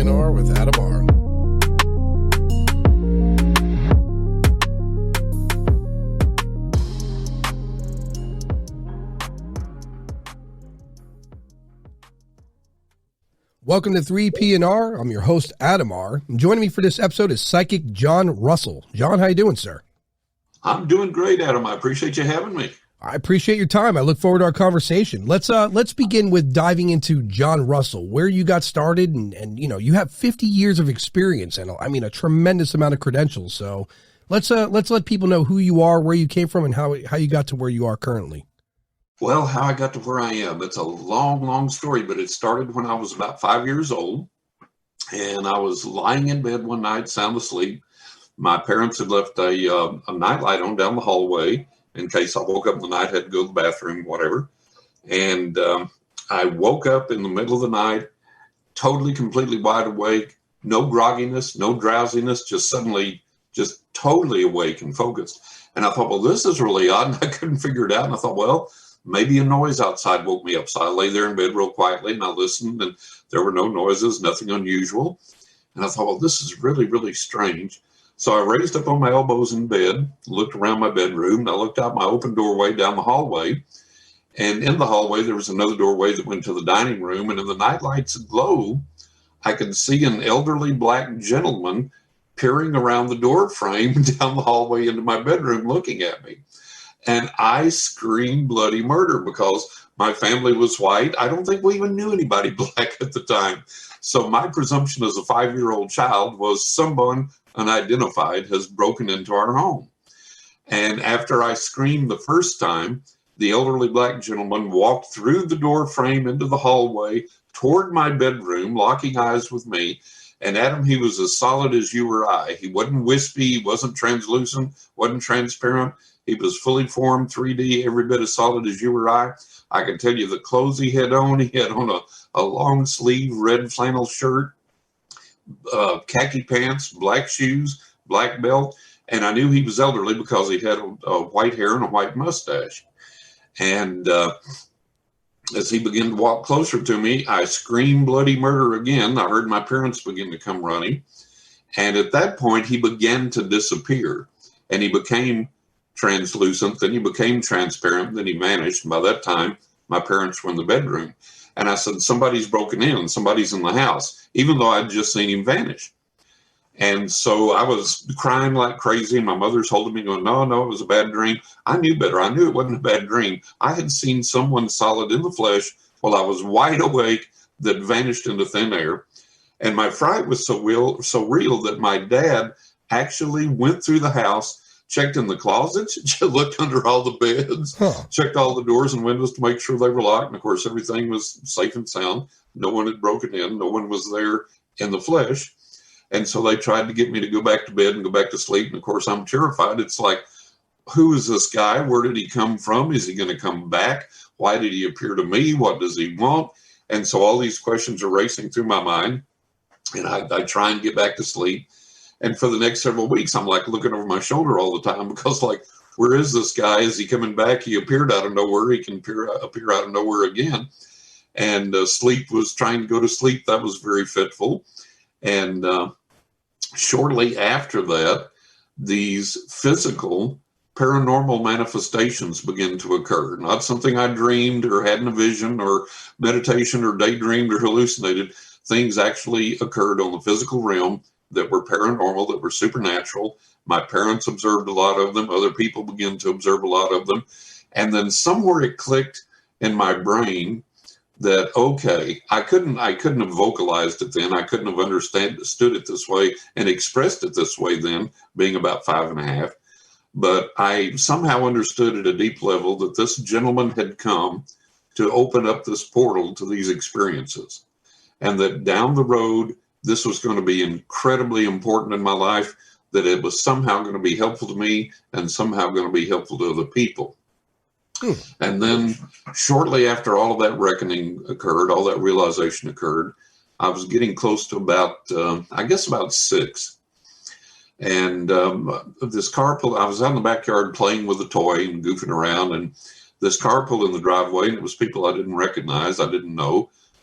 PNR with Adam R. Welcome to 3PNR. I'm your host, Adam R. And joining me for this episode is psychic John Russell. John, how you doing, sir? I'm doing great, Adam. I appreciate you having me. I appreciate your time. I look forward to our conversation. Let's begin with diving into John Russell, where you got started, and you know, you have 50 years of experience and I mean a tremendous amount of credentials. So let's let people know who you are, where you came from, and how you got to where you are currently. Well, how I got to where I am, it's a long, long story, but it started when I was about 5 years old, and I was lying in bed one night, sound asleep. My parents had left a nightlight on down the hallway in case I woke up in the night, had to go to the bathroom, whatever. And I woke up in the middle of the night, totally, completely wide awake, no grogginess, no drowsiness, just suddenly, just totally awake and focused. And I thought, well, this is really odd, and I couldn't figure it out. And I thought, well, maybe a noise outside woke me up. So I lay there in bed real quietly, and I listened, and there were no noises, nothing unusual. And I thought, well, this is really, really strange. So I raised up on my elbows in bed, looked around my bedroom, and I looked out my open doorway down the hallway. And in the hallway, there was another doorway that went to the dining room. And in the nightlight's glow, I could see an elderly black gentleman peering around the door frame down the hallway into my bedroom looking at me. And I screamed bloody murder because my family was white. I don't think we even knew anybody black at the time. So my presumption as a 5-year-old child was someone unidentified has broken into our home. And after I screamed the first time, the elderly black gentleman walked through the door frame into the hallway toward my bedroom, locking eyes with me. And Adam, he was as solid as you or I. He wasn't wispy, he wasn't translucent, wasn't transparent. He was fully formed, 3D, every bit as solid as you or I. I can tell you the clothes he had on. He had on a long sleeve red flannel shirt, khaki pants, black shoes, black belt. And I knew he was elderly because he had a white hair and a white mustache. And as he began to walk closer to me, I screamed bloody murder again. I heard my parents begin to come running. And at that point, he began to disappear. And he became translucent, then he became transparent, then he vanished. And by that time, my parents were in the bedroom. And I said, somebody's broken in, somebody's in the house, even though I'd just seen him vanish. And so I was crying like crazy, and my mother's holding me going, no, it was a bad dream. I knew better. I knew it wasn't a bad dream. I had seen someone solid in the flesh while I was wide awake that vanished into thin air. And my fright was so real that my dad actually went through the house, checked in the closets, looked under all the beds, checked all the doors and windows to make sure they were locked. And of course, everything was safe and sound. No one had broken in. No one was there in the flesh. And so they tried to get me to go back to bed and go back to sleep. And of course, I'm terrified. It's like, who is this guy? Where did he come from? Is he going to come back? Why did he appear to me? What does he want? And so all these questions are racing through my mind. And I try and get back to sleep. And for the next several weeks, I'm like looking over my shoulder all the time because, like, where is this guy? Is he coming back? He appeared out of nowhere. He can appear out of nowhere again. And sleep was trying to go to sleep. That was very fitful. And shortly after that, these physical paranormal manifestations begin to occur. Not something I dreamed or had in a vision or meditation or daydreamed or hallucinated. Things actually occurred on the physical realm that were paranormal, that were supernatural. My parents observed a lot of them. Other people began to observe a lot of them. And then somewhere it clicked in my brain that, okay, I couldn't have vocalized it then. I couldn't have understood it this way and expressed it this way then, being about 5.5. But I somehow understood at a deep level that this gentleman had come to open up this portal to these experiences. And that down the road, this was going to be incredibly important in my life, that it was somehow going to be helpful to me and somehow going to be helpful to other people. And then shortly after all of that reckoning occurred, all that realization occurred, I was getting close to about 6. And this car pulled, I was out in the backyard playing with a toy and goofing around, and this car pulled in the driveway, and it was people I didn't recognize, I didn't know.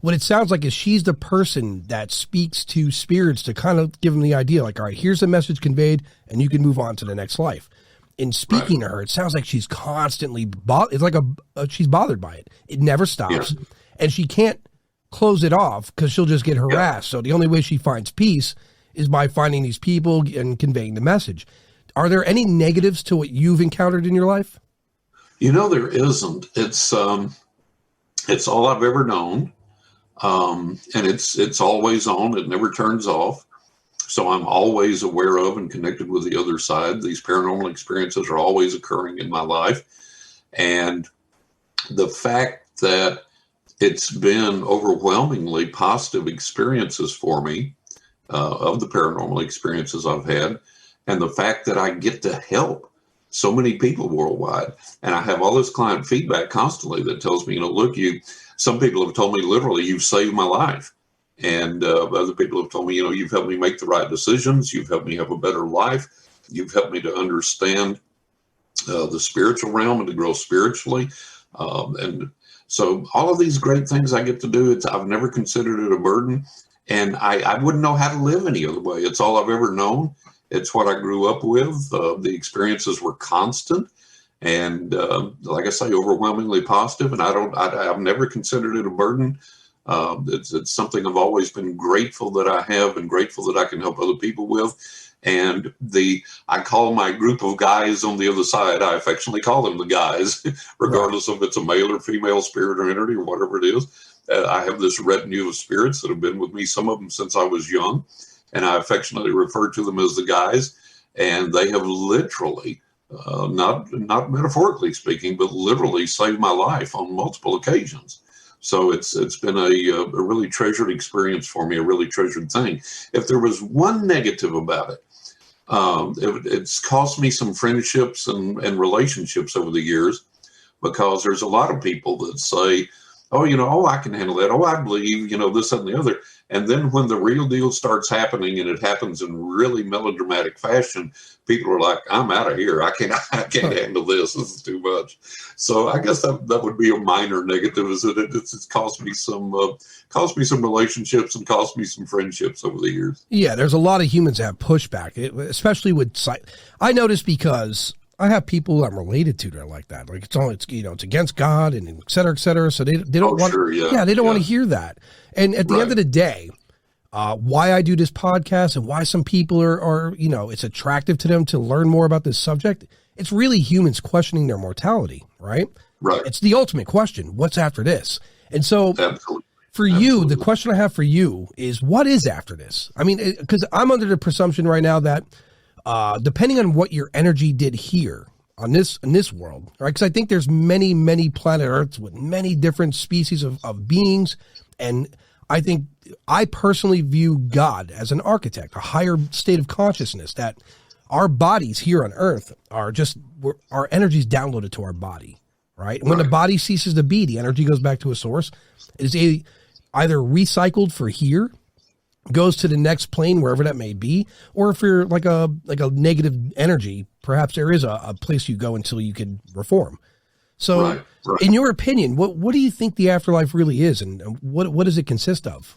what it sounds like is she's the person that speaks to spirits to kind of give them the idea, like, all right, here's the message conveyed, and you can move on to the next life. In speaking to her, it sounds like she's constantly it's like she's bothered by it. It never stops, and she can't close it off because she'll just get harassed. So the only way she finds peace is by finding these people and conveying the message. Are there any negatives to what you've encountered in your life? There isn't. It's all I've ever known. And it's always on. It never turns off. So I'm always aware of and connected with the other side. These paranormal experiences are always occurring in my life. And the fact that it's been overwhelmingly positive experiences for me, of the paranormal experiences I've had, and the fact that I get to help so many people worldwide. And I have all this client feedback constantly that tells me, look, some people have told me literally, you've saved my life. And other people have told me, you've helped me make the right decisions. You've helped me have a better life. You've helped me to understand the spiritual realm and to grow spiritually. And so all of these great things I get to do, I've never considered it a burden. And I wouldn't know how to live any other way. It's all I've ever known. It's what I grew up with. The experiences were constant. And like I say, overwhelmingly positive. And I've never considered it a burden. It's something I've always been grateful that I have and grateful that I can help other people with. And I call my group of guys on the other side, I affectionately call them the guys, regardless of if it's a male or female spirit or entity or whatever it is. I have this retinue of spirits that have been with me, some of them since I was young, and I affectionately refer to them as the guys. And they have literally, not metaphorically speaking, but literally saved my life on multiple occasions. So it's been a really treasured experience for me, a really treasured thing. If there was one negative about it, it's cost me some friendships and relationships over the years, because there's a lot of people that say, oh, I can handle that. Oh, I believe, this, that, and the other. And then when the real deal starts happening, and it happens in really melodramatic fashion, people are like, I'm out of here. I can't handle this. This is too much. So I guess that would be a minor negative, is that it's cost me some relationships and cost me some friendships over the years. Yeah, there's a lot of humans that have pushback, especially with I notice, because I have people I'm related to that are like that. Like it's against God and et cetera, et cetera. So they don't want, they don't want to hear that. And at the end of the day, why I do this podcast and why some people are, it's attractive to them to learn more about this subject. It's really humans questioning their mortality, right? Right. It's the ultimate question. What's after this? And so for you, the question I have for you is, what is after this? I mean, because I'm under the presumption right now that depending on what your energy did here in this world, right? Because I think there's many, many planet Earths with many different species of beings. And I personally view God as an architect, a higher state of consciousness, that our bodies here on Earth are just, our energy is downloaded to our body, right? And when the body ceases to be, the energy goes back to a source. It is either recycled for here, goes to the next plane, wherever that may be, or if you're like a negative energy, perhaps there is a place you go until you can reform. So in your opinion, what do you think the afterlife really is, and what does it consist of?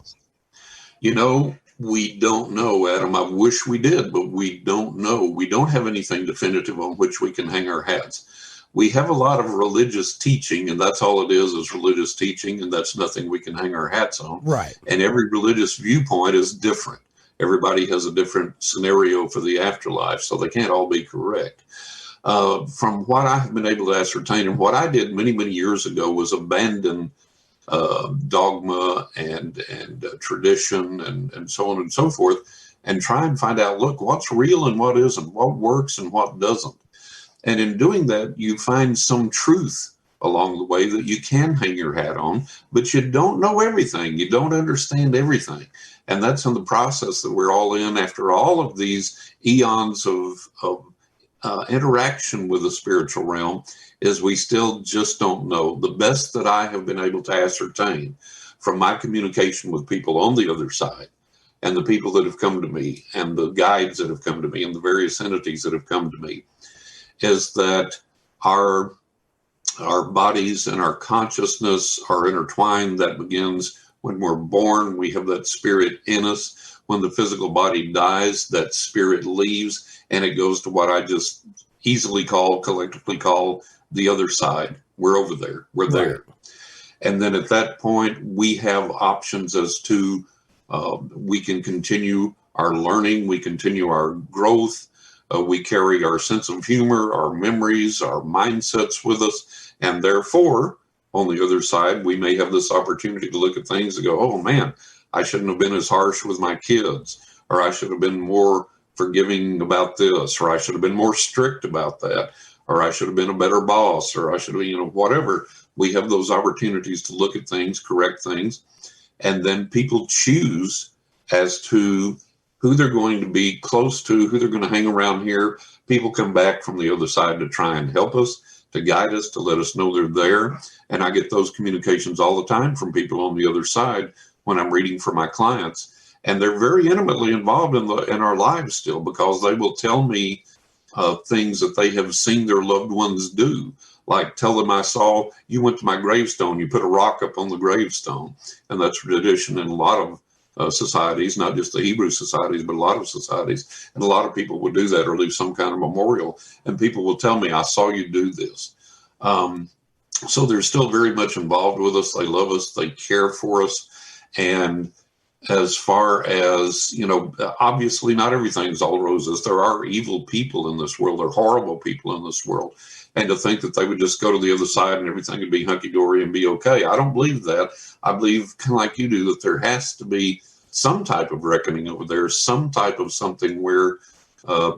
We don't know, Adam. I wish we did, but we don't know. We don't have anything definitive on which we can hang our hats. We have a lot of religious teaching, and that's all it is religious teaching, and that's nothing we can hang our hats on. Right. And every religious viewpoint is different. Everybody has a different scenario for the afterlife, so they can't all be correct. From what I have been able to ascertain, and what I did many, many years ago, was abandon dogma and tradition and so on and so forth, and try and find out, look, what's real and what isn't, what works and what doesn't. And in doing that, you find some truth along the way that you can hang your hat on, but you don't know everything. You don't understand everything. And that's in the process that we're all in after all of these eons of interaction with the spiritual realm, is we still just don't know. The best that I have been able to ascertain from my communication with people on the other side, and the people that have come to me, and the guides that have come to me, and the various entities that have come to me, is that our bodies and our consciousness are intertwined. That begins When we're born, we have that spirit in us. When the physical body dies, that spirit leaves and it goes to what I just collectively call the other side. We're over there. We're there. And then at that point, we have options as to we can continue our learning, we continue our growth, we carry our sense of humor, our memories, our mindsets with us, and therefore, on the other side, we may have this opportunity to look at things and go, oh man, I shouldn't have been as harsh with my kids, or I should have been more forgiving about this, or I should have been more strict about that, or I should have been a better boss, or I should have, whatever. We have those opportunities to look at things, correct things, and then people choose as to who they're going to be close to, who they're going to hang around here. People come back from the other side to try and help us, to guide us, to let us know they're there. And I get those communications all the time from people on the other side when I'm reading for my clients. And they're very intimately involved in our lives still, because they will tell me things that they have seen their loved ones do. Like, tell them, I saw you went to my gravestone, you put a rock up on the gravestone. And that's a tradition in a lot of societies, not just the Hebrew societies, but a lot of societies. And a lot of people would do that or leave some kind of memorial. And people will tell me, I saw you do this. So they're still very much involved with us. They love us. They care for us. And as far as, obviously not everything's all roses. There are evil people in this world. There are horrible people in this world. And to think that they would just go to the other side and everything would be hunky-dory and be okay. I don't believe that. I believe, kind of like you do, that there has to be some type of reckoning over there, some type of something where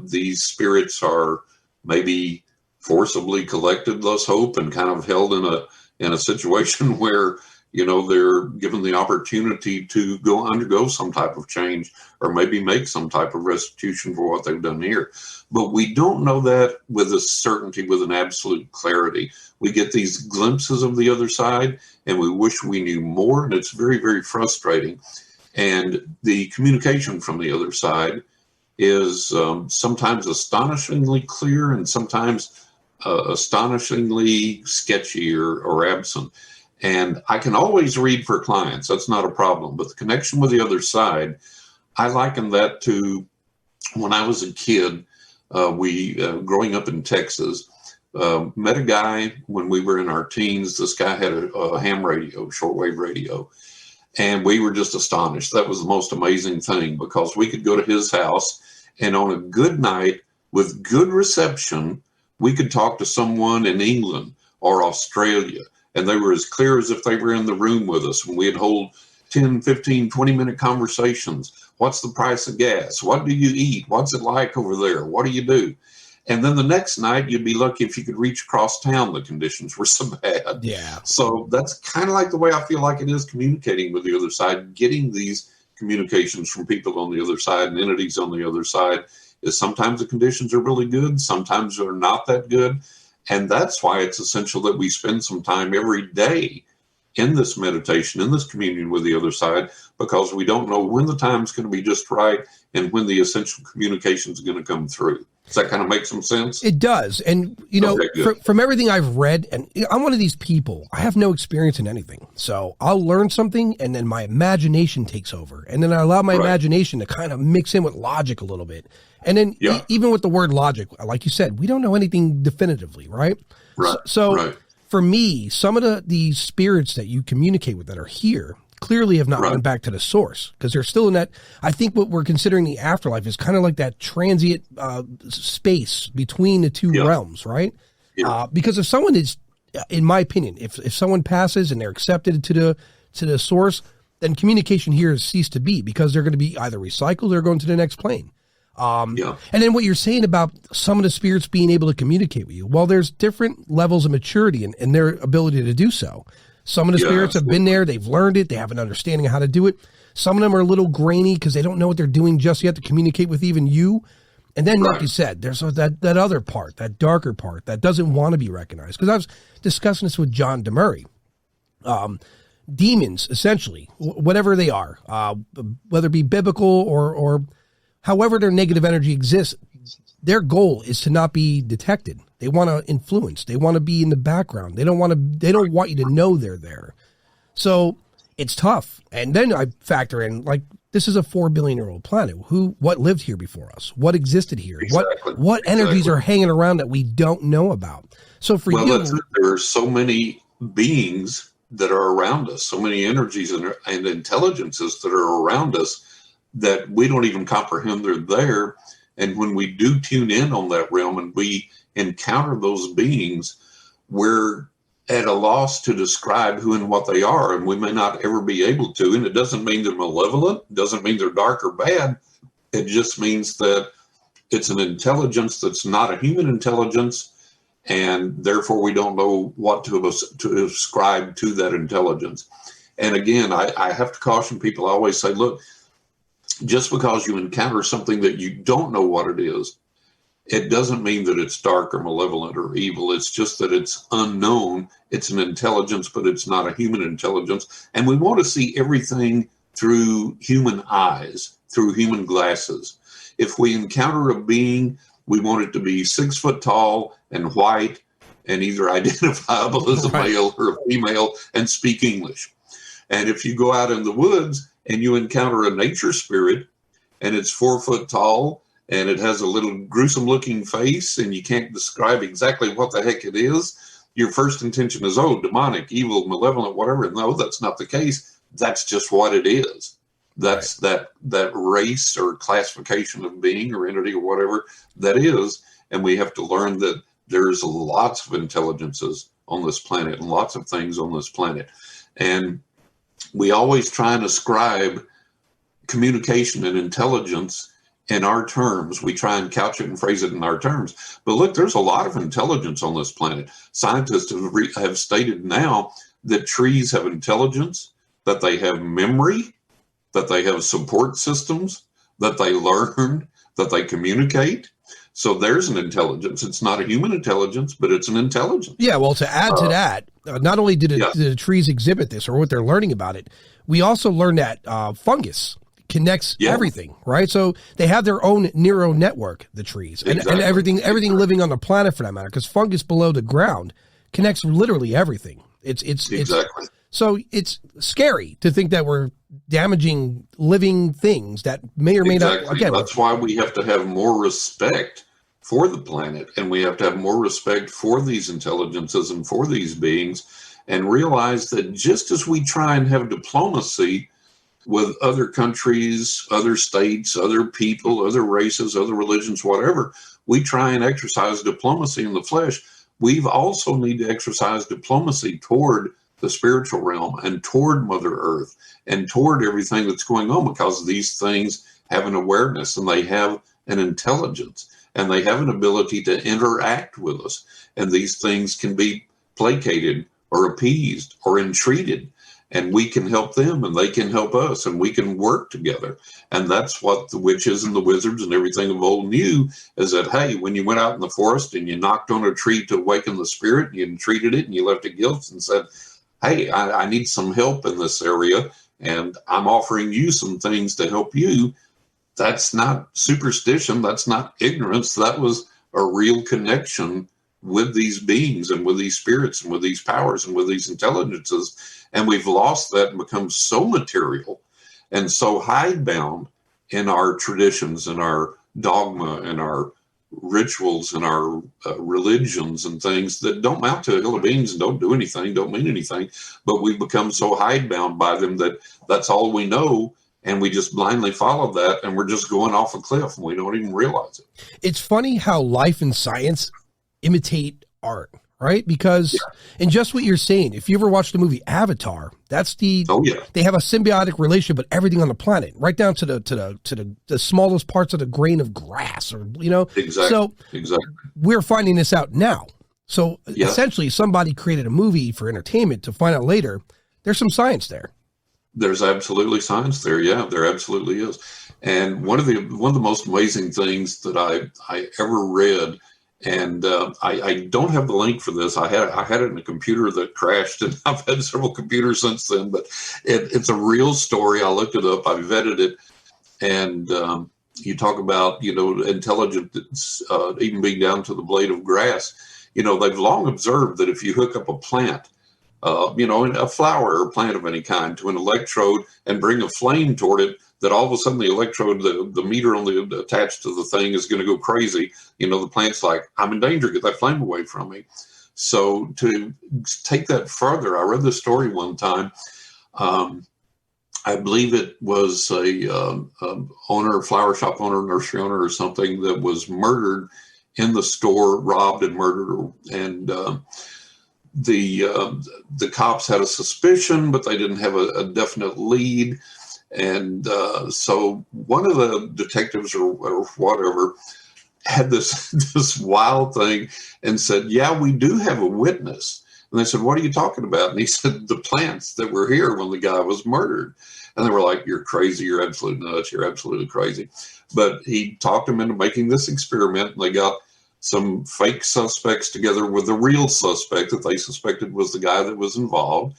these spirits are maybe forcibly collected, let's hope, and kind of held in a situation where, they're given the opportunity to undergo some type of change, or maybe make some type of restitution for what they've done here. But we don't know that with a certainty, with an absolute clarity. We get these glimpses of the other side, and we wish we knew more, and it's very, very frustrating. And the communication from the other side is sometimes astonishingly clear and sometimes astonishingly sketchy or absent. And I can always read for clients. That's not a problem. But the connection with the other side, I liken that to when I was a kid. We growing up in Texas, met a guy when we were in our teens. This guy had a ham radio, shortwave radio. And we were just astonished. That was the most amazing thing, because we could go to his house, and on a good night with good reception, we could talk to someone in England or Australia. And they were as clear as if they were in the room with us. And we'd hold 10, 15, 20-minute conversations. What's the price of gas? What do you eat? What's it like over there? What do you do? And then the next night, you'd be lucky if you could reach across town. The conditions were so bad. Yeah. So that's kind of like the way I feel like it is communicating with the other side, getting these communications from people on the other side and entities on the other side. Is sometimes the conditions are really good. Sometimes they're not that good. And that's why it's essential that we spend some time every day in this meditation, in this communion with the other side, because we don't know when the time's going to be just right and when the essential communication is going to come through. Does that kind of make some sense? It does. And, from everything I've read, and I'm one of these people, I have no experience in anything. So I'll learn something, and then my imagination takes over. And then I allow my imagination to kind of mix in with logic a little bit. And then even with the word logic, like you said, we don't know anything definitively, right? Right. So for me, some of the spirits that you communicate with that are here clearly have not went back to the source, because they're still in that. I think what we're considering the afterlife is kind of like that transient space between the two realms, right? Yeah. Because if someone is, in my opinion, if someone passes and they're accepted to the source, then communication here has ceased to be, because they're going to be either recycled or going to the next plane. And then what you're saying about some of the spirits being able to communicate with you, well, there's different levels of maturity in their ability to do so. Some of the spirits have been there, they've learned it, they have an understanding of how to do it. Some of them are a little grainy because they don't know what they're doing just yet to communicate with even you. And then, like you said, there's that other part, that darker part that doesn't want to be recognized. Because I was discussing this with John DeMurray. Demons, essentially, whatever they are, whether it be biblical or however their negative energy exists, their goal is to not be detected. They want to influence. They want to be in the background. They don't want you to know they're there. So It's tough. And then I factor in, like, this is a 4 billion year old planet. What lived here before us? What existed here? Exactly. What energies are hanging around that we don't know about? So for you, that's it. There are so many beings that are around us, so many energies and intelligences that are around us that we don't even comprehend they're there. And when we do tune in on that realm and we encounter those beings, we're at a loss to describe who and what they are, and we may not ever be able to. And it doesn't mean they're malevolent, it doesn't mean they're dark or bad. It just means that it's an intelligence that's not a human intelligence, and therefore we don't know what to ascribe to that intelligence. And again, I have to caution people. I always say, look, just because you encounter something that you don't know what it is, it doesn't mean that it's dark or malevolent or evil. It's just that it's unknown. It's an intelligence, but it's not a human intelligence. And we want to see everything through human eyes, through human glasses. If we encounter a being, we want it to be 6 foot tall and white and either identifiable as a male or a female and speak English. And if you go out in the woods and you encounter a nature spirit and it's 4 foot tall and it has a little gruesome looking face and you can't describe exactly what the heck it is, your first intention is, oh, demonic, evil, malevolent, whatever. No, that's not the case. That's just what it is. That's that race or classification of being or entity or whatever that is. And we have to learn that there's lots of intelligences on this planet and lots of things on this planet. And we always try and ascribe communication and intelligence in our terms. We try and couch it and phrase it in our terms. But look, there's a lot of intelligence on this planet. Scientists have stated now that trees have intelligence, that they have memory, that they have support systems, that they learn, that they communicate. So there's an intelligence. It's not a human intelligence, but it's an intelligence. Yeah, well, to add to that, not only did the trees exhibit this or what they're learning about it, we also learned that fungus connects everything, right? So they have their own neural network, the trees, and everything living on the planet for that matter, because fungus below the ground connects literally everything. It's so it's scary to think that we're damaging living things that may or may not. Again, that's why we have to have more respect for the planet, and we have to have more respect for these intelligences and for these beings, and realize that just as we try and have diplomacy with other countries, other states, other people, other races, other religions, whatever, we try and exercise diplomacy in the flesh. We've also need to exercise diplomacy toward the spiritual realm and toward Mother Earth and toward everything that's going on, because these things have an awareness and they have an intelligence and they have an ability to interact with us. And these things can be placated or appeased or entreated, and we can help them and they can help us and we can work together. And that's what the witches and the wizards and everything of old knew, is that, hey, when you went out in the forest and you knocked on a tree to awaken the spirit and you entreated it and you left it gifts and said, hey, I need some help in this area, and I'm offering you some things to help you. That's not superstition. That's not ignorance. That was a real connection with these beings and with these spirits and with these powers and with these intelligences. And we've lost that and become so material and so hidebound in our traditions and our dogma and our rituals and our religions and things that don't mount to a hill of beans and don't do anything, don't mean anything, but we've become so hidebound by them that that's all we know, and we just blindly follow that, and we're just going off a cliff and we don't even realize it. It's funny how life and science imitate art, right? Because and just what you're saying, if you ever watched the movie Avatar, that's they have a symbiotic relationship with everything on the planet, right down to the smallest parts of the grain of grass, or So we're finding this out now. So essentially, somebody created a movie for entertainment to find out later there's some science there. There's absolutely science there. Yeah, there absolutely is. And one of the most amazing things that I ever read. And I don't have the link for this. I had it in a computer that crashed, and I've had several computers since then. But it's a real story. I looked it up. I vetted it, and you talk about intelligence even being down to the blade of grass. They've long observed that if you hook up a plant a flower or plant of any kind to an electrode and bring a flame toward it, that all of a sudden the electrode, the meter on the attached to the thing is going to go crazy. The plant's like, I'm in danger, get that flame away from me. So to take that further, I read the story one time. I believe it was a owner, flower shop owner, nursery owner or something that was murdered in the store, robbed and murdered. And the cops had a suspicion, but they didn't have a definite lead. And so one of the detectives or whatever had this wild thing and said, yeah, we do have a witness. And they said, what are you talking about? And he said, the plants that were here when the guy was murdered. And they were like, you're crazy. You're absolutely nuts. You're absolutely crazy. But he talked them into making this experiment, and they got some fake suspects together with the real suspect that they suspected was the guy that was involved.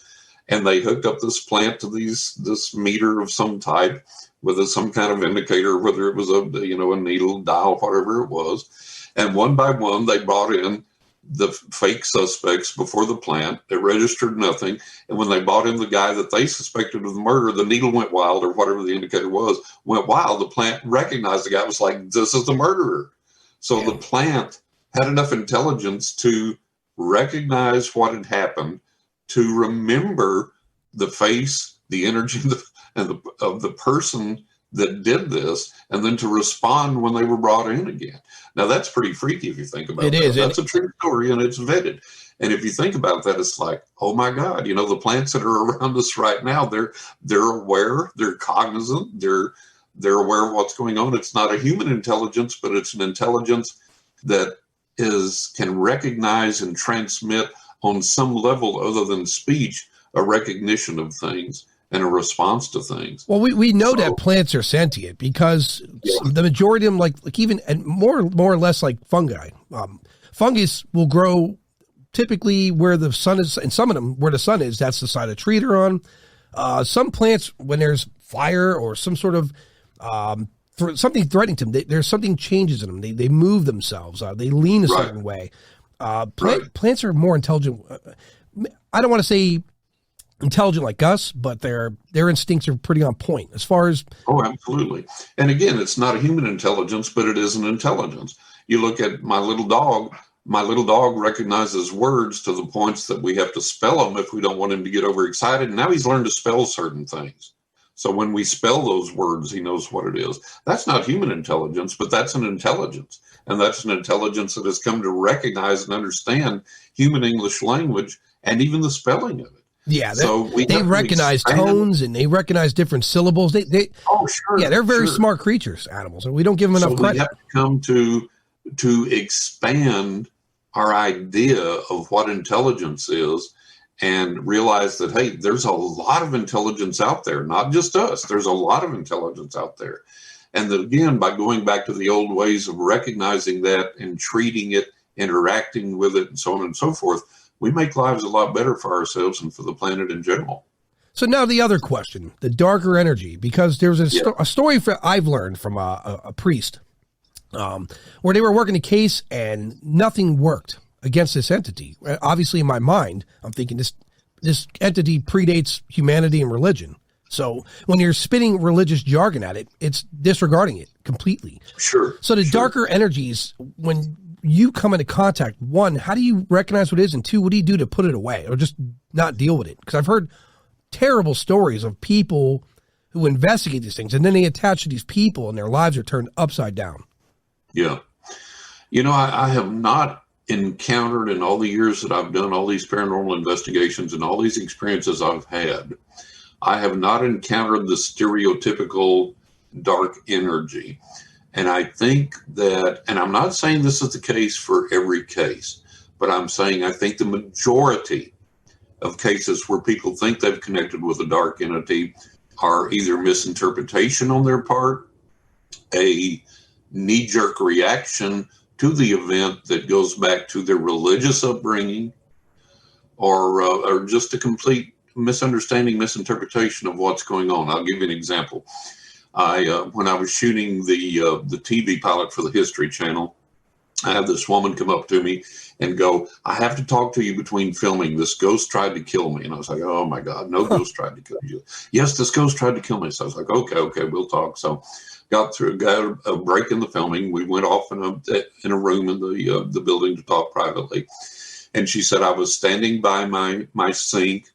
And they hooked up this plant to this meter of some type with some kind of indicator, whether it was a needle, dial, whatever it was. And one by one, they brought in the fake suspects before the plant. They registered nothing. And when they brought in the guy that they suspected of the murder, the needle went wild, or whatever the indicator was, went wild. The plant recognized the guy, was like, this is the murderer. So the plant had enough intelligence to recognize what had happened, to remember the face, the energy, of the person that did this, and then to respond when they were brought in again. Now, that's pretty freaky if you think about it. It is. That's a true story, and it's vetted. And if you think about that, it's like, oh my God, the plants that are around us right now, they're aware, they're cognizant, they're aware of what's going on. It's not a human intelligence, but it's an intelligence that can recognize and transmit on some level other than speech a recognition of things and a response to things. Well, we know that plants are sentient because the majority of them, like even and more or less like fungi. Fungus will grow typically where the sun is, and some of them where the sun is. That's the side of the tree they're on. Some plants, when there's fire or some sort of something threatening to them, there's something changes in them. They move themselves. They lean a certain way. Plants are more intelligent. I don't want to say intelligent like us, but their instincts are pretty on point as far as. Oh, absolutely. And again, it's not a human intelligence, but it is an intelligence. You look at my little dog. My little dog recognizes words to the points that we have to spell them if we don't want him to get overexcited. And now he's learned to spell certain things. So when we spell those words, he knows what it is. That's not human intelligence, but that's an intelligence. And that's an intelligence that has come to recognize and understand human English language and even the spelling of it. Yeah, they recognize tones and they recognize different syllables. Oh, sure. Yeah, they're very smart creatures, animals, and we don't give them enough credit. We have to come to expand our idea of what intelligence is and realize that, hey, there's a lot of intelligence out there, not just us. There's a lot of intelligence out there. And that, again, by going back to the old ways of recognizing that and treating it, interacting with it, and so on and so forth, we make lives a lot better for ourselves and for the planet in general. So now the other question, the darker energy, because there's a story I've learned from a priest where they were working a case and nothing worked against this entity. Obviously, in my mind, I'm thinking this entity predates humanity and religion. So when you're spitting religious jargon at it, it's disregarding it completely. Sure. So the darker energies, when you come into contact, one, how do you recognize what it is? And two, what do you do to put it away or just not deal with it? Because I've heard terrible stories of people who investigate these things and then they attach to these people and their lives are turned upside down. Yeah. I have not encountered in all the years that I've done all these paranormal investigations and all these experiences I've had, I have not encountered the stereotypical dark energy. And I think that, and I'm not saying this is the case for every case, but I'm saying I think the majority of cases where people think they've connected with a dark entity are either misinterpretation on their part, a knee-jerk reaction to the event that goes back to their religious upbringing, or just a complete misunderstanding, misinterpretation of what's going on. I'll give you an example. When I was shooting the TV pilot for the History Channel, I have this woman come up to me and go, I have to talk to you between filming. This ghost tried to kill me. And I was like, oh my God, no ghost tried to kill you. Yes, this ghost tried to kill me. So I was like, okay, we'll talk. So got a break in the filming. We went off in a room in the building to talk privately. And she said, I was standing by my sink,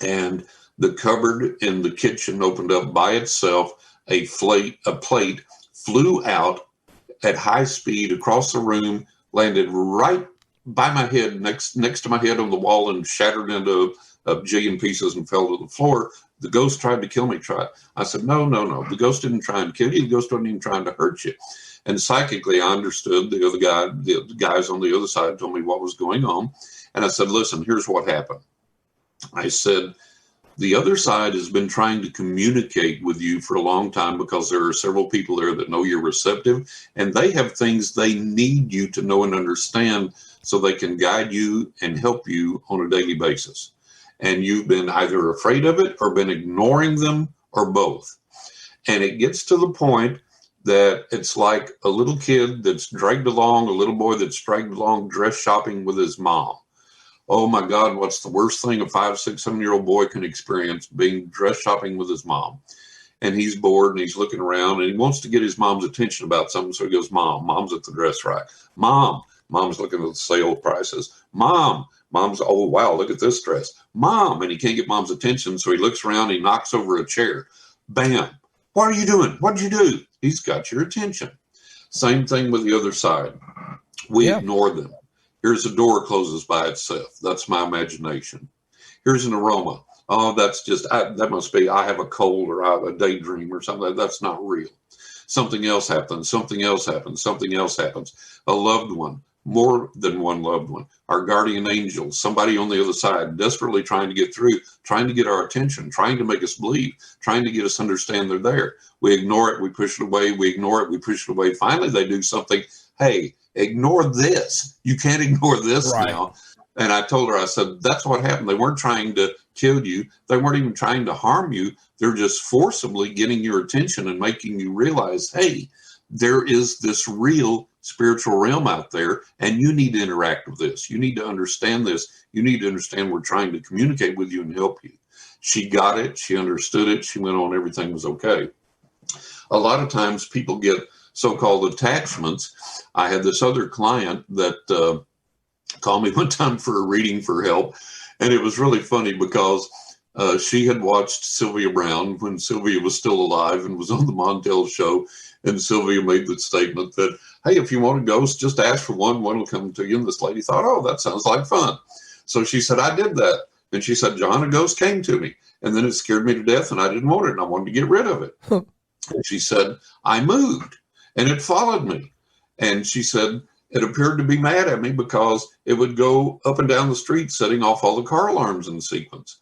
and the cupboard in the kitchen opened up by itself. A plate flew out at high speed across the room, landed right by my head, next to my head on the wall, and shattered into a jillion pieces and fell to the floor. The ghost tried to kill me. I said, no. The ghost didn't try and kill you. The ghost wasn't even trying to hurt you. And psychically, I understood. The guys on the other side told me what was going on. And I said, listen, here's what happened. I said, the other side has been trying to communicate with you for a long time because there are several people there that know you're receptive, and they have things they need you to know and understand so they can guide you and help you on a daily basis. And you've been either afraid of it or been ignoring them or both. And it gets to the point that it's like a little kid that's dragged along, a little boy that's dragged along dress shopping with his mom. Oh my God, what's the worst thing a 5, 6, 7-year-old boy can experience? Being dress shopping with his mom. And he's bored and he's looking around and he wants to get his mom's attention about something. So he goes, Mom's at the dress rack. Mom's looking at the sale prices. Mom's, oh wow, look at this dress. Mom, and he can't get Mom's attention. So he looks around, he knocks over a chair. Bam. What are you doing? What'd you do? He's got your attention. Same thing with the other side. We ignore them. Here's a door closes by itself. That's my imagination. Here's an aroma. Oh, that's just, that must be, I have a cold or I have a daydream or something. That's not real. Something else happens. Something else happens. Something else happens. A loved one, more than one loved one, our guardian angel, somebody on the other side, desperately trying to get through, trying to get our attention, trying to make us believe, trying to get us understand they're there. We ignore it. We push it away. We ignore it. We push it away. Finally, they do something. Hey, ignore this. You can't ignore this now. And I told her, I said, that's what happened. They weren't trying to kill you. They weren't even trying to harm you. They're just forcibly getting your attention and making you realize, hey, there is this real spiritual realm out there, and you need to interact with this. You need to understand this. You need to understand we're trying to communicate with you and help you. She got it. She understood it. She went on. Everything was okay. A lot of times people get so-called attachments. I had this other client that called me one time for a reading for help. And it was really funny because she had watched Sylvia Brown when Sylvia was still alive and was on the Montel show. And Sylvia made the statement that, hey, if you want a ghost, just ask for one. One will come to you. And this lady thought, oh, that sounds like fun. So she said, I did that. And she said, John, a ghost came to me. And then it scared me to death and I didn't want it. And I wanted to get rid of it. And she said, I moved and it followed me. And she said, it appeared to be mad at me because it would go up and down the street, setting off all the car alarms in sequence.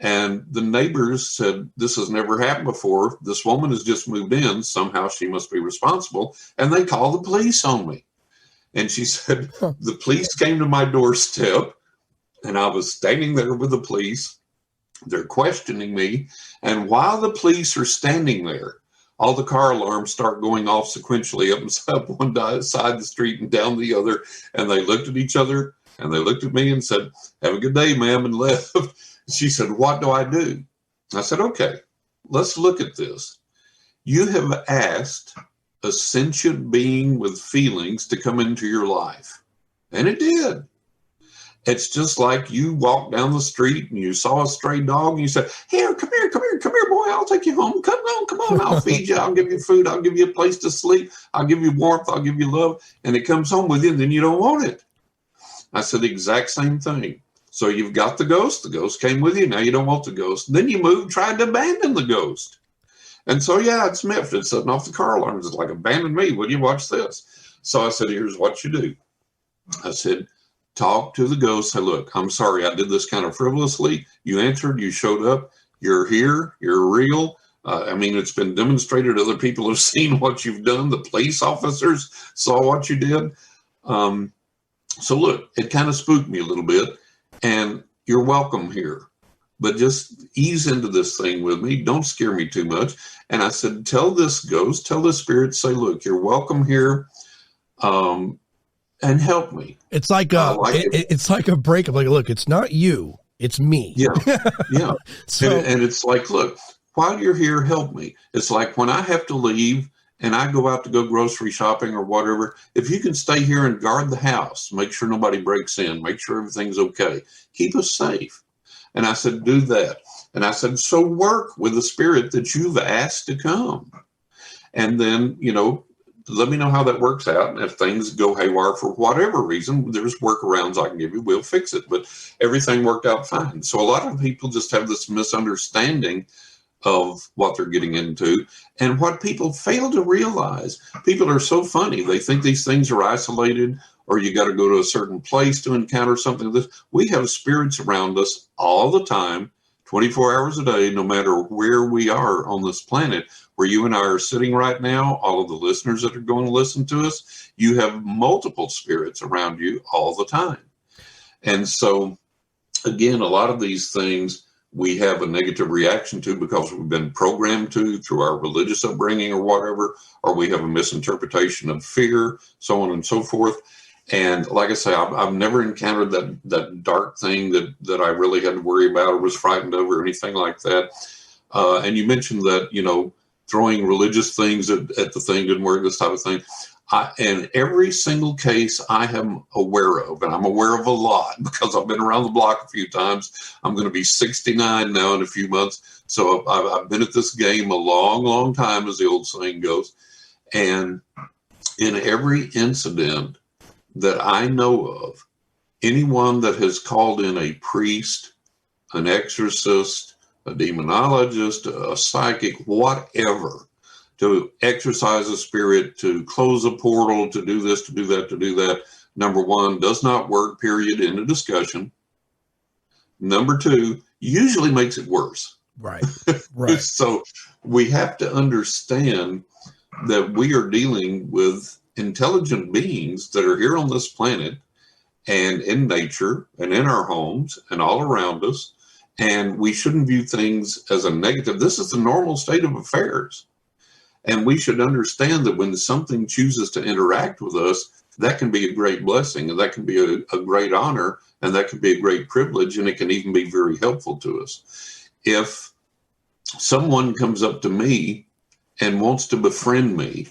And the neighbors said, this has never happened before. This woman has just moved in. Somehow she must be responsible. And they called the police on me. And she said, the police came to my doorstep and I was standing there with the police. They're questioning me. And while the police are standing there, all the car alarms start going off sequentially up one side of the street and down the other. And they looked at each other and they looked at me and said, have a good day, ma'am, and left. She said, what do I do? I said, okay, let's look at this. You have asked a sentient being with feelings to come into your life. And it did. It's just like you walked down the street and you saw a stray dog and you said, here, come here, boy, I'll take you home. Come on, I'll feed you. I'll give you food. I'll give you a place to sleep. I'll give you warmth. I'll give you love. And it comes home with you and then you don't want it. I said the exact same thing. So you've got the ghost. The ghost came with you. Now you don't want the ghost. Then you moved, tried to abandon the ghost. And so, yeah, it's miffed. It's setting off the car alarms. It's like, abandon me. Will you watch this? So I said, here's what you do. I said, talk to the ghost. Say, look, I'm sorry. I did this kind of frivolously. You answered. You showed up. You're here. You're real. I mean, it's been demonstrated. Other people have seen what you've done. The police officers saw what you did. So look, it kind of spooked me a little bit. And you're welcome here. But just ease into this thing with me. Don't scare me too much. And I said, tell this ghost, tell this spirit, say, look, you're welcome here. and help me. It's like it's like a breakup. Like, look, it's not you, it's me. Yeah, yeah. So, and it's like, look, while you're here, help me. It's like when I have to leave and I go out to go grocery shopping or whatever, if you can stay here and guard the house, make sure nobody breaks in, make sure everything's okay, keep us safe. And I said, do that. And I said, so work with the spirit that you've asked to come. And then, let me know how that works out. And if things go haywire for whatever reason, there's workarounds I can give you. We'll fix it. But everything worked out fine. So a lot of people just have this misunderstanding of what they're getting into. And what people fail to realize, people are so funny. They think these things are isolated, or you got to go to a certain place to encounter something like this. We have spirits around us all the time, 24 hours a day, no matter where we are on this planet. Where you and I are sitting right now, all of the listeners that are going to listen to us, you have multiple spirits around you all the time. And so, again, a lot of these things we have a negative reaction to because we've been programmed to through our religious upbringing or whatever, or we have a misinterpretation of fear, so on and so forth. And like I say, I've never encountered that dark thing that I really had to worry about or was frightened over or anything like that. And you mentioned that, throwing religious things at the thing didn't work, this type of thing. And every single case I am aware of, and I'm aware of a lot because I've been around the block a few times. I'm going to be 69 now in a few months. So I've been at this game a long, long time, as the old saying goes. And in every incident that I know of, anyone that has called in a priest, an exorcist, a demonologist, a psychic, whatever, to exercise a spirit, to close a portal, to do this, to do that, to do that. Number one, does not work, period, in a discussion. Number two, usually makes it worse. Right, right. So we have to understand that we are dealing with intelligent beings that are here on this planet and in nature and in our homes and all around us. And we shouldn't view things as a negative. This is the normal state of affairs. And we should understand that when something chooses to interact with us, that can be a great blessing, and that can be a great honor, and that can be a great privilege, and it can even be very helpful to us. If someone comes up to me and wants to befriend me,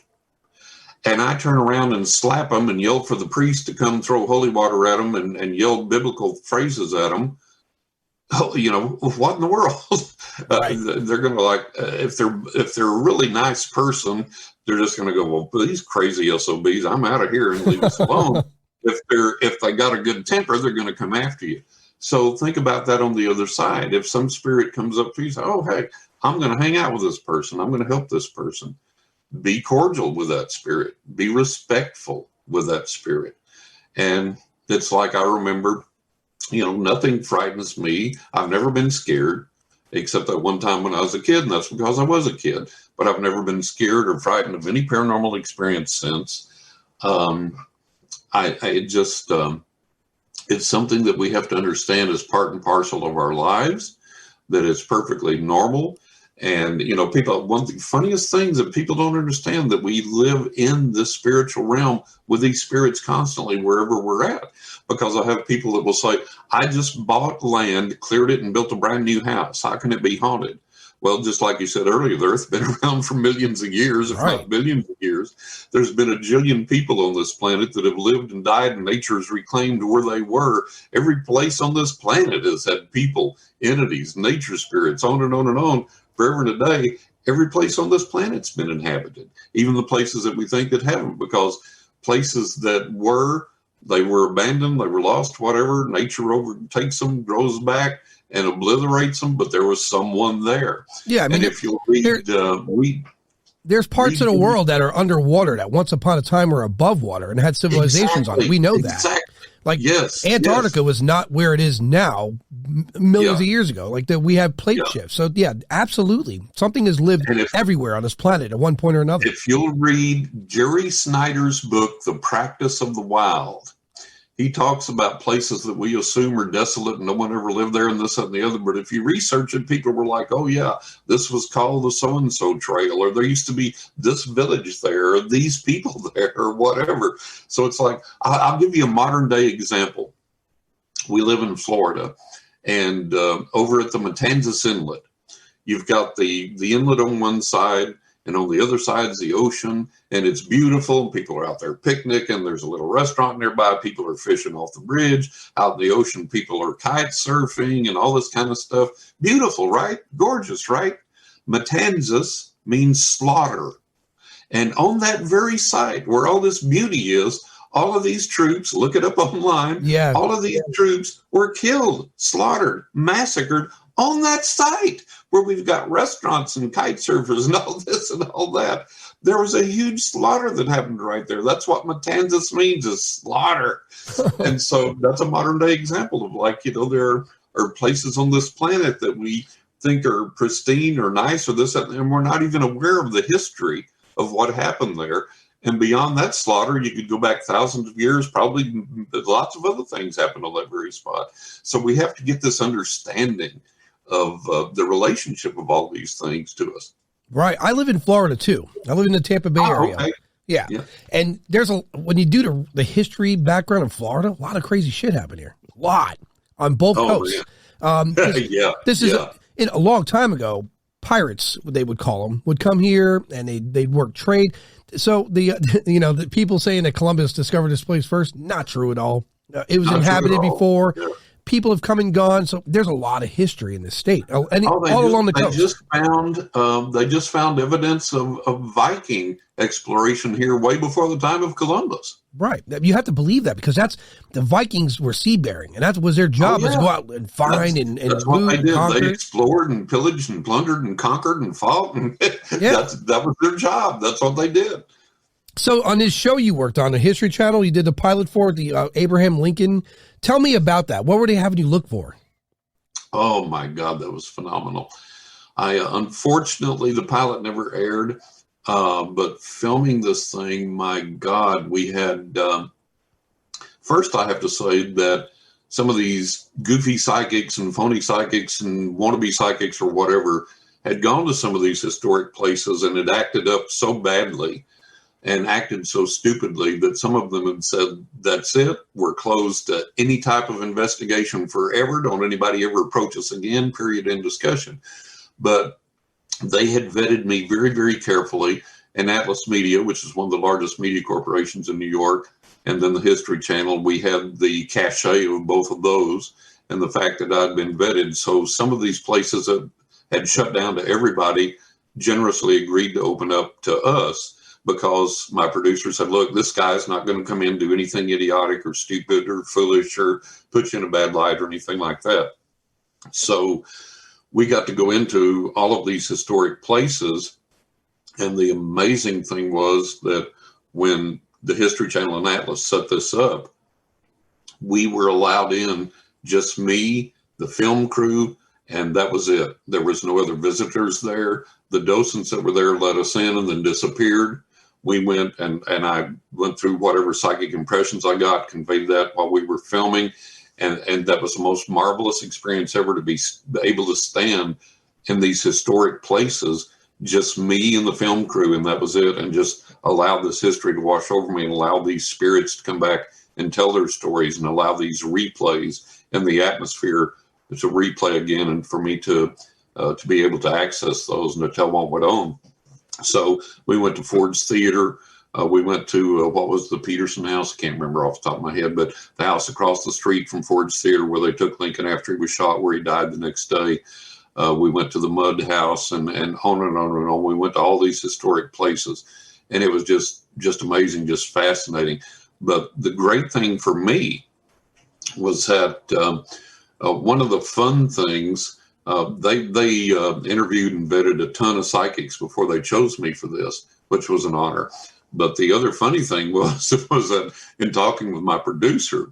and I turn around and slap them and yell for the priest to come throw holy water at them and yell biblical phrases at them, what in the world? Right. They're going to if they're a really nice person, they're just going to go, well, these crazy SOBs, I'm out of here and leave us alone. If they got a good temper, they're going to come after you. So think about that on the other side. If some spirit comes up to you, say, oh, hey, I'm going to hang out with this person. I'm going to help this person. Be cordial with that spirit. Be respectful with that spirit. And it's like I remember, nothing frightens me. I've never been scared, except that one time when I was a kid, and that's because I was a kid. But I've never been scared or frightened of any paranormal experience since. It's something that we have to understand as part and parcel of our lives, that it's perfectly normal. And, one of the funniest things that people don't understand, that we live in this spiritual realm with these spirits constantly wherever we're at. Because I have people that will say, I just bought land, cleared it, and built a brand new house. How can it be haunted? Well, just like you said earlier, the Earth's been around for millions of years, if not billions of years. There's been a jillion people on this planet that have lived and died, and nature has reclaimed where they were. Every place on this planet has had people, entities, nature spirits, on and on and on. Forever and a day, every place on this planet's been inhabited, even the places that we think that haven't, because places that they were abandoned, they were lost, whatever, nature overtakes them, grows back, and obliterates them, but there was someone there. Yeah, I mean, and if you'll read, there's parts of the world that are underwater that once upon a time were above water and had civilizations on it. We know that. Exactly. Like, Antarctica was not where it is now millions of years ago. Like, we have plate shifts. So, yeah, absolutely. Something has lived everywhere on this planet at one point or another. If you'll read Jerry Snyder's book, The Practice of the Wild, he talks about places that we assume are desolate and no one ever lived there and this, that, and the other. But if you research it, people were like, oh, yeah, this was called the so-and-so trail, or there used to be this village there, or these people there, or whatever. So it's like, I'll give you a modern day example. We live in Florida, and over at the Matanzas Inlet, you've got the inlet on one side, and on the other side is the ocean, and it's beautiful. People are out there picnicking. There's a little restaurant nearby. People are fishing off the bridge. Out in the ocean, people are kite surfing and all this kind of stuff. Beautiful, right? Gorgeous, right? Matanzas means slaughter. And on that very site where all this beauty is, all of these troops, look it up online, all of these troops were killed, slaughtered, massacred on that site where we've got restaurants and kite surfers and all this and all that. There was a huge slaughter that happened right there. That's what Matanzas means, is slaughter. And so that's a modern day example of, like, there are places on this planet that we think are pristine or nice or this, and we're not even aware of the history of what happened there. And beyond that slaughter, you could go back thousands of years, probably lots of other things happened on that very spot. So we have to get this understanding of the relationship of all these things to us. Right. I live in Florida too. I live in the Tampa Bay area. Okay. Yeah. And when you do the history background of Florida, a lot of crazy shit happened here. A lot on both coasts. Yeah. This is a long time ago. Pirates, they would call them, would come here and they'd work trade. So the people saying that Columbus discovered this place first, not true at all. It was inhabited before. Yeah. People have come and gone, so there's a lot of history in this state, along the coast. They just found evidence of Viking exploration here way before the time of Columbus. Right, you have to believe that, because the Vikings were seafaring, and that was their job, was to go out and find and that's what they did. Conquer. They explored and pillaged and plundered and conquered and fought, and that was their job. That's what they did. So on this show you worked on, the History Channel, you did the pilot for the Abraham Lincoln. Tell me about that. What were they having you look for? Oh, my God, that was phenomenal. Unfortunately, the pilot never aired, but filming this thing, my God, we had, first I have to say that some of these goofy psychics and phony psychics and wannabe psychics or whatever had gone to some of these historic places and had acted up so badly and acted so stupidly that some of them had said, that's it, we're closed to any type of investigation forever. Don't anybody ever approach us again, period, end discussion. But they had vetted me very, very carefully. And Atlas Media, which is one of the largest media corporations in New York, and then the History Channel, we had the cachet of both of those and the fact that I'd been vetted. So some of these places that had shut down to everybody generously agreed to open up to us, because my producer said, look, this guy's not going to come in and do anything idiotic or stupid or foolish or put you in a bad light or anything like that. So we got to go into all of these historic places. And the amazing thing was that when the History Channel and Atlas set this up, we were allowed in, just me, the film crew, and that was it. There was no other visitors there. The docents that were there let us in and then disappeared. We went and I went through whatever psychic impressions I got, conveyed that while we were filming. And that was the most marvelous experience ever, to be able to stand in these historic places, just me and the film crew, and that was it. And just allow this history to wash over me and allow these spirits to come back and tell their stories and allow these replays and the atmosphere to replay again, and for me to be able to access those and to tell what went on. So we went to Ford's Theater. We went to what was the Peterson House? I can't remember off the top of my head, but the house across the street from Ford's Theater where they took Lincoln after he was shot, where he died the next day. We went to the Mud House and on and on and on. We went to all these historic places, and it was just amazing, just fascinating. But the great thing for me was that one of the fun things, they interviewed and vetted a ton of psychics before they chose me for this, which was an honor. But the other funny thing was that in talking with my producer,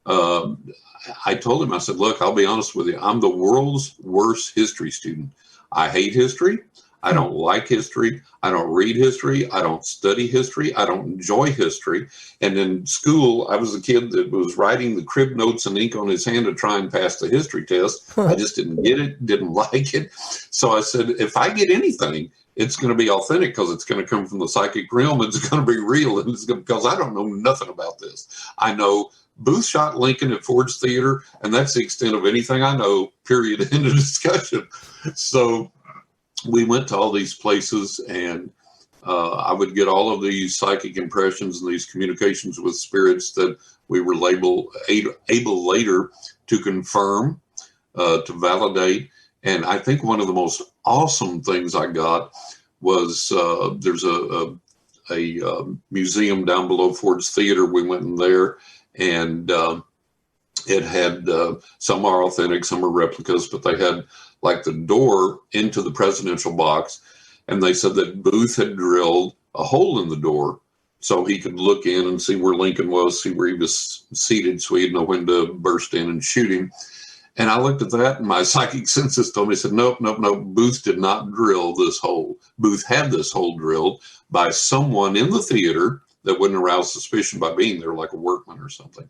I told him, I said, look, I'll be honest with you. I'm the world's worst history student. I hate history. I don't like history. I don't read history. I don't study history. I don't enjoy history. And in school, I was a kid that was writing the crib notes and ink on his hand to try and pass the history test. I just didn't get it, didn't like it. So I said, if I get anything, it's going to be authentic because it's going to come from the psychic realm. It's going to be real. And it's because I don't know nothing about this. I know Booth shot Lincoln at Ford's Theater, and that's the extent of anything I know, period, end of discussion. So we went to all these places, and I would get all of these psychic impressions and these communications with spirits that we were able later to confirm, to validate. And I think one of the most awesome things I got was there's a museum down below Ford's Theater. We went in there, and it had some are authentic, some are replicas, but they had like the door into the presidential box, and they said that Booth had drilled a hole in the door so he could look in and see where Lincoln was, see where he was seated, so he'd know when to burst in and shoot him. And I looked at that, and my psychic senses told me, said, nope, Booth did not drill this hole. Booth had this hole drilled by someone in the theater that wouldn't arouse suspicion by being there, like a workman or something.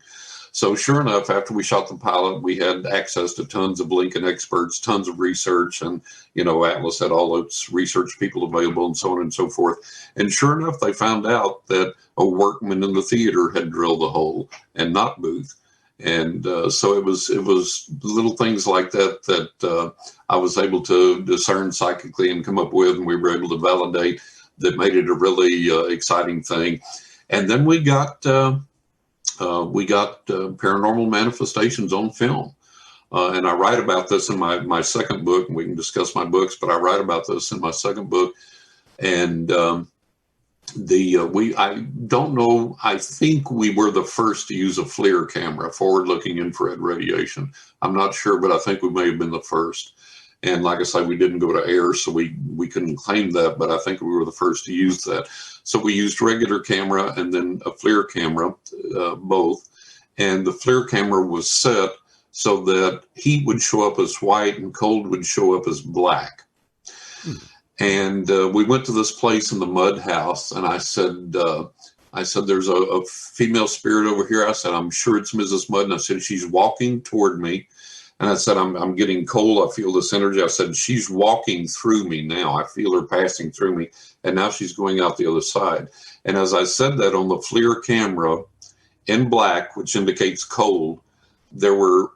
So sure enough, after we shot the pilot, we had access to tons of Lincoln experts, tons of research, and, Atlas had all its research people available and so on and so forth. And sure enough, they found out that a workman in the theater had drilled the hole and not Booth. And so it was little things like that I was able to discern psychically and come up with, and we were able to validate, that made it a really exciting thing. And then we got paranormal manifestations on film. And I write about this in my second book, and we can discuss my books, but I write about this in my second book. And I don't know, I think we were the first to use a FLIR camera, forward-looking infrared radiation. I'm not sure, but I think we may have been the first. And like I say, we didn't go to air, so we couldn't claim that, but I think we were the first to use that. So we used regular camera and then a FLIR camera, both. And the FLIR camera was set so that heat would show up as white and cold would show up as black. And we went to this place in the mud house, and I said, there's a female spirit over here. I said, I'm sure it's Mrs. Mudd. And I said, she's walking toward me. And I said, I'm getting cold. I feel this energy. I said, she's walking through me now. I feel her passing through me. And now she's going out the other side. And as I said that, on the FLIR camera in black, which indicates cold, there were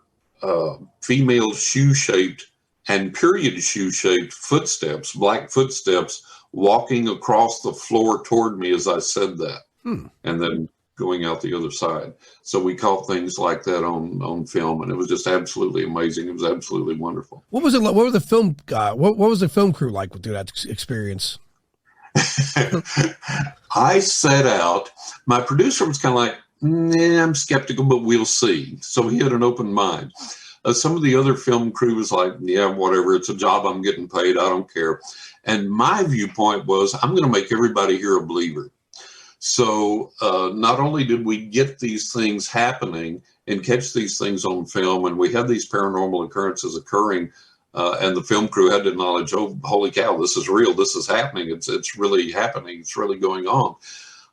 female shoe-shaped and period shoe-shaped footsteps, black footsteps, walking across the floor toward me as I said that. And then going out the other side. So we caught things like that on film, and it was just absolutely amazing. It was absolutely wonderful. What was it like? What was the film? What was the film crew like through that experience? I set out. My producer was kind of like, I'm skeptical, but we'll see. So he had an open mind. Some of the other film crew was like, yeah, whatever. It's a job. I'm getting paid. I don't care. And my viewpoint was, I'm going to make everybody here a believer. So not only did we get these things happening and catch these things on film, and we had these paranormal occurrences occurring, and the film crew had to acknowledge, oh, holy cow, this is real. This is happening. It's really happening. It's really going on.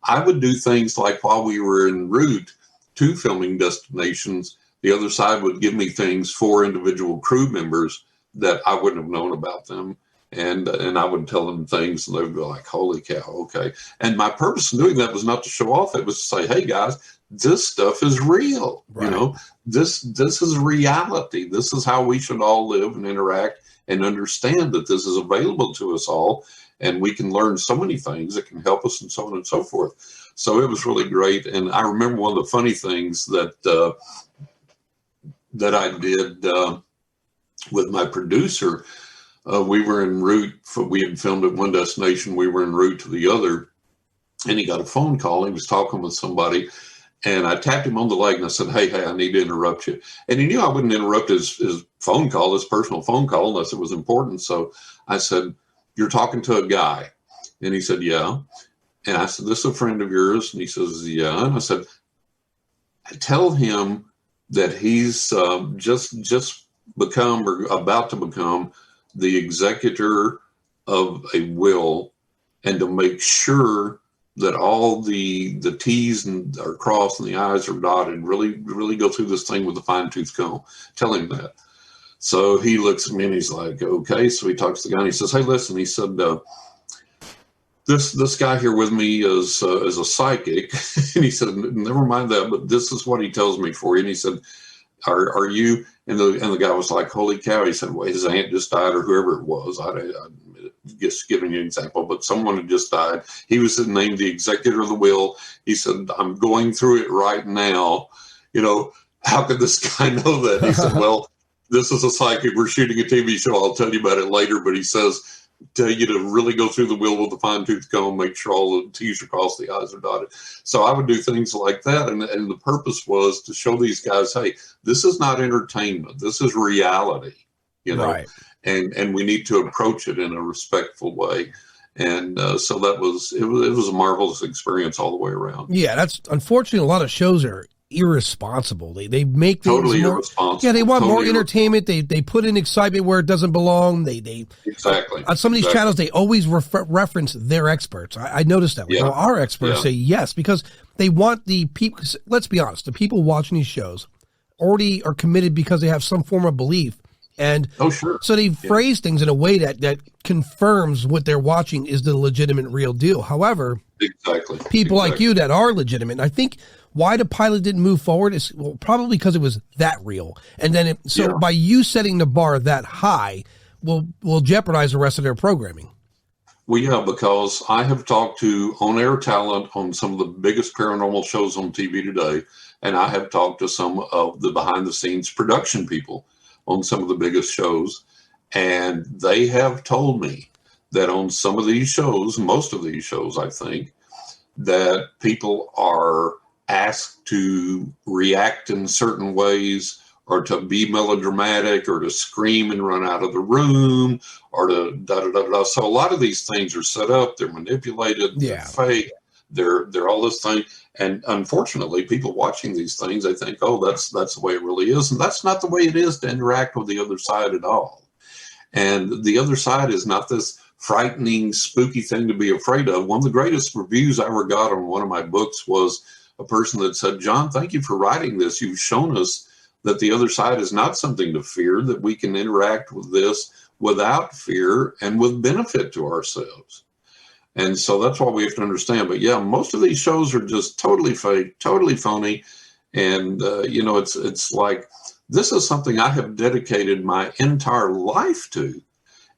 I would do things like while we were en route to filming destinations, the other side would give me things for individual crew members that I wouldn't have known about them. And I would tell them things, and they would be like, holy cow, okay. And my purpose in doing that was not to show off. It was to say, hey, guys, this stuff is real. Right. This is reality. This is how we should all live and interact and understand that this is available to us all. And we can learn so many things that can help us and so on and so forth. So it was really great. And I remember one of the funny things that I did with my producer. We were en route. We had filmed at one destination. We were en route to the other, and he got a phone call. He was talking with somebody, and I tapped him on the leg and I said, hey, I need to interrupt you. And he knew I wouldn't interrupt his phone call, his personal phone call, unless it was important. So I said, you're talking to a guy. And he said, yeah. And I said, this is a friend of yours? And he says, yeah. And I said, tell him that he's just become or about to become the executor of a will and to make sure that all the T's are crossed and the I's are dotted. Really go through this thing with a fine-tooth comb. Tell him that. So he looks at me and he's like, okay. So he talks to the guy and he says, hey, listen, he said, this guy here with me is a psychic. And he said, never mind that, but this is what he tells me for you. And he said, are you? And the guy was like, holy cow. He said, well, his aunt just died, or whoever it was. I'm just giving you an example, but someone had just died. He was named the executor of the will. He said, I'm going through it right now. You know, how could this guy know that? He said, well, this is a psychic. We're shooting a TV show. I'll tell you about it later. But he says, tell you to really go through the will with a fine-tooth comb, make sure all the T's are crossed, the I's are dotted. So I would do things like that. And the purpose was to show these guys, hey, this is not entertainment. This is reality, you know, Right. and we need to approach it in a respectful way. And so it was a marvelous experience all the way around. Yeah, that's unfortunately a lot of shows are irresponsible. They make things Totally more, irresponsible. yeah, they want Totally more entertainment. They put in excitement where it doesn't belong. They Exactly. on some of these channels they always reference their experts. I noticed that. Yeah. Well, our experts Yeah. say yes because they want the people. Let's be honest, the people watching these shows already are committed because they have some form of belief. And Oh, sure. so they phrase things in a way that confirms what they're watching is the legitimate real deal. However, Exactly. people like you that are legitimate, I think why the pilot didn't move forward is probably because it was that real. And then by you setting the bar that high will jeopardize the rest of their programming. Well, yeah, because I have talked to on-air talent on some of the biggest paranormal shows on TV today, and I have talked to some of the behind-the-scenes production people on some of the biggest shows, and they have told me that on some of these shows, most of these shows, I think, that people are asked to react in certain ways or to be melodramatic or to scream and run out of the room or to da-da-da-da. So a lot of these things are set up, they're manipulated, they're fake, they're all this thing. And unfortunately, people watching these things, they think, oh, that's the way it really is. And that's not the way it is to interact with the other side at all. And the other side is not this frightening, spooky thing to be afraid of. One of the greatest reviews I ever got on one of my books was a person that said, John, thank you for writing this. You've shown us that the other side is not something to fear, that we can interact with this without fear and with benefit to ourselves. And so that's what we have to understand. But yeah, most of these shows are just totally fake, totally phony. And, it's like, this is something I have dedicated my entire life to.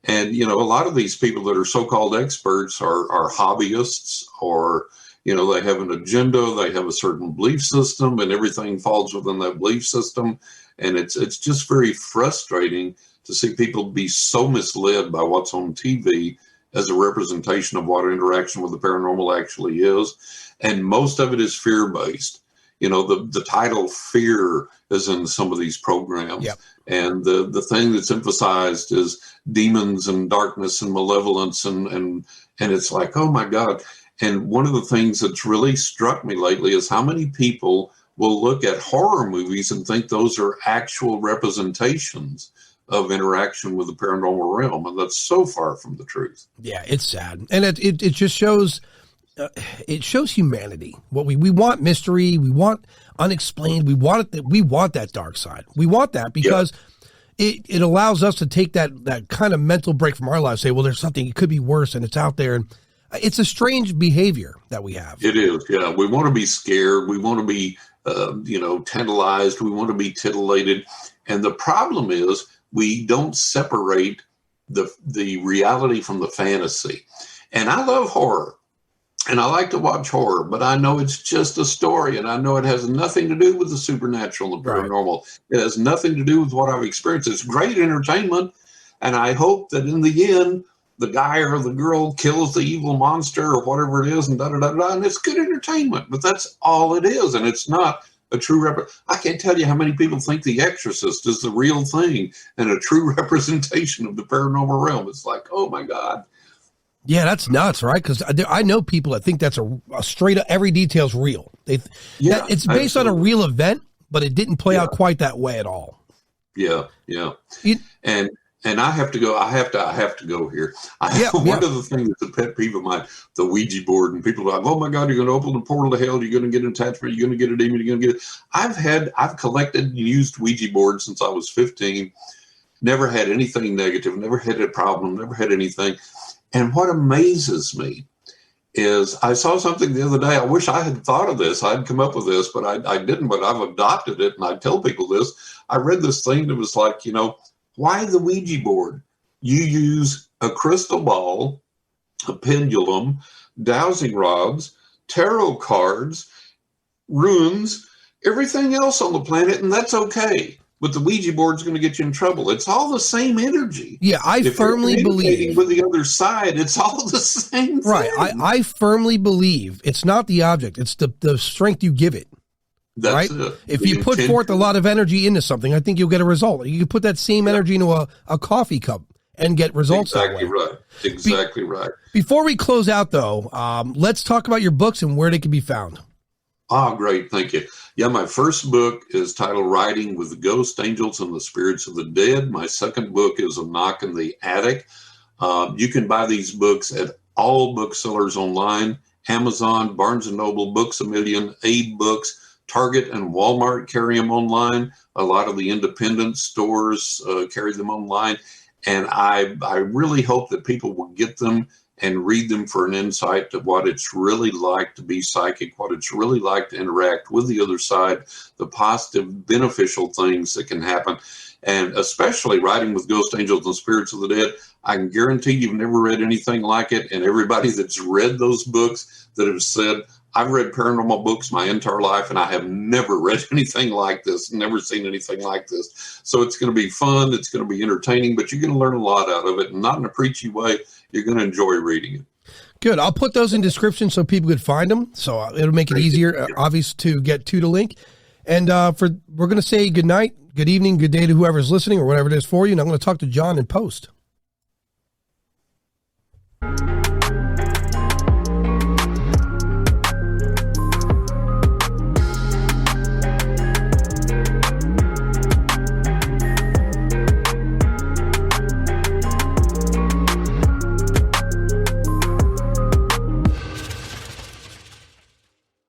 And, a lot of these people that are so-called experts are hobbyists or, they have an agenda, they have a certain belief system, and everything falls within that belief system. And it's just very frustrating to see people be so misled by what's on TV as a representation of what interaction with the paranormal actually is. And most of it is fear-based. The title fear is in some of these programs. Yep. And the thing that's emphasized is demons and darkness and malevolence. And it's like, oh my God. And one of the things that's really struck me lately is how many people will look at horror movies and think those are actual representations of interaction with the paranormal realm. And that's so far from the truth. Yeah, it's sad. And it just shows, it shows humanity. What we want mystery, we want unexplained, we want that dark side. We want that because it allows us to take that kind of mental break from our lives, say, well, there's something, it could be worse and it's out there. And it's a strange behavior that we have. It is. Yeah. We want to be scared. We want to be, tantalized. We want to be titillated. And the problem is we don't separate the reality from the fantasy. And I love horror and I like to watch horror, but I know it's just a story and I know it has nothing to do with the supernatural and the paranormal. Right. It has nothing to do with what I've experienced. It's great entertainment. And I hope that in the end, the guy or the girl kills the evil monster or whatever it is and da-da-da-da, and it's good entertainment, but that's all it is. And it's not a true I can't tell you how many people think The Exorcist is the real thing and a true representation of the paranormal realm. It's like, oh my God. Yeah, that's nuts, right? Because I know people that think that's a straight up, every detail's real. It's based on a real event, but it didn't play out quite that way at all. Yeah, yeah. and I have to go. I have to go here. One of the things that's a pet peeve of mine, the Ouija board, and people are like, "Oh my God, you're going to open the portal to hell. You're going to get an attachment. You're going to get a demon. You're going to get it." I've collected and used Ouija boards since I was 15. Never had anything negative. Never had a problem. Never had anything. And what amazes me is I saw something the other day. I wish I had thought of this. I'd come up with this, but I didn't. But I've adopted it, and I tell people this. I read this thing that was like, why the Ouija board? You use a crystal ball, a pendulum, dowsing rods, tarot cards, runes, everything else on the planet, and that's okay. But the Ouija board's going to get you in trouble. It's all the same energy. Yeah, I firmly believe with the other side, it's all the same thing. Right. I firmly believe it's not the object; it's the strength you give it. That's right? It. If you put forth a lot of energy into something, I think you'll get a result. You can put that same energy into a coffee cup and get results. Exactly that way. Right. Exactly right. Before we close out, though, let's talk about your books and where they can be found. Oh, great. Thank you. Yeah, my first book is titled Riding with the Ghost, Angels, and the Spirits of the Dead. My second book is A Knock in the Attic. You can buy these books at all booksellers online, Amazon, Barnes & Noble, Books A Million, Abe Books, Target and Walmart carry them online. A lot of the independent stores carry them online. And I really hope that people will get them and read them for an insight to what it's really like to be psychic, what it's really like to interact with the other side, the positive, beneficial things that can happen. And especially Riding with Ghost, Angels, and Spirits of the Dead, I can guarantee you've never read anything like it. And everybody that's read those books that have said, I've read paranormal books my entire life, and I have never read anything like this, never seen anything like this. So it's going to be fun. It's going to be entertaining, but you're going to learn a lot out of it, and not in a preachy way. You're going to enjoy reading it. Good. I'll put those in description so people could find them. So it'll make it easier, obvious, to get to the link. And we're going to say good night, good evening, good day to whoever's listening or whatever it is for you. And I'm going to talk to John in post.